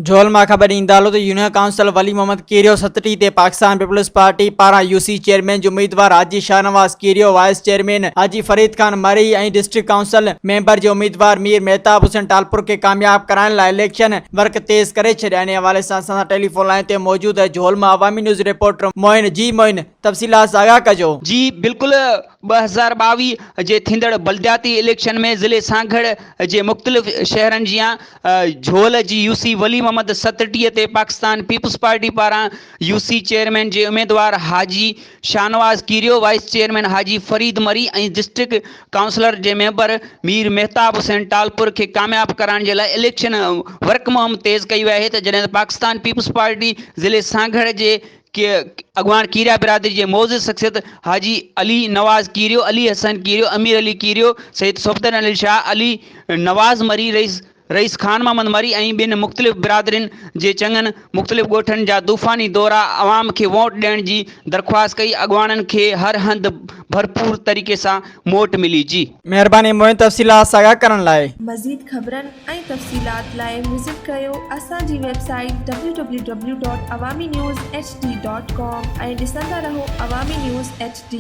झोल मां ख़बर ईंदालो तो यूनियन काउंसिल वली मोहम्मद कीरियो सतटी ते पाकिस्तान पीपल्स पार्टी पारां यूसी चेयरमैन जो उम्मीदवार हाजी शाहनवाज कीरियो, वाइस चेयरमैन हाजी फरीद खान मरी ऐं डिस्ट्रिक्ट काउंसिल मेंबर जो उम्मीदवार मीर मेहताब हुसैन टालपुर के कामयाब कराइण लाइ इलेक्शन वर्क तेज करे छॾिया। इन हवाले सां असां टेलीफोन लाइन ते मौजूद है झोल मां अवामी न्यूज़ रिपोर्टर मोइन। जी मोइन, तफ़सीलात आगाह कजो। जी बिल्कुल 2022 जे थींदड़ बलदियाती इलेक्शन में ज़िले सांगड़ जे मुख़्तलिफ़ शहरनि जियां झोल जी यूसी वली मोहम्मद सतटीह ते पाकिस्तान पीपल्स पार्टी पारां यूसी चेयरमैन जे उम्मीदवार हाजी शाहनवाज कीरियो, वाइस चेयरमैन हाजी फरीद मरी ऐं डिस्ट्रिक्ट काउंसलर जे मेंबर मीर मेहताब हुसैन टालपुर खे कामयाब कराइण जे लाइ इलेक्शन वर्क मुहिम तेज़ कई वई आहे। त जॾहिं पाकिस्तान पीपल्स पार्टी ज़िले सांगड़ जे के अगवान कीरिया बिरादरी के मोज़ शख्सियत हाजी अली नवाज़ कीरियो, अली हसन कीरियो, अमीर अली कीरियो, सैयद सफदर अली शाह, अली नवाज़ मरी, रईस खान मोहम्मद मरी ऐं ॿिनि मुख़्तलिफ़ बिरादरिन जे चङनि मुख़्तलिफ़ ॻोठनि जा तूफ़ानी दौरा आवाम खे वोट ॾियण जी दरख़्वास्त कई। अॻवाननि खे हर हंधि भरपूर तरीक़े सां वोट मिली। जी मेहरबानी मोइन, तफ़सीलात आगाह करण लाइ। मज़ीद ख़बरनि ऐं तफ़सीलात लाइ विज़िट कयो असांजी वेबसाइट www.awamiNewsHD.com ऐं ॾिसंदा रहो अवामी न्यूज़ HD।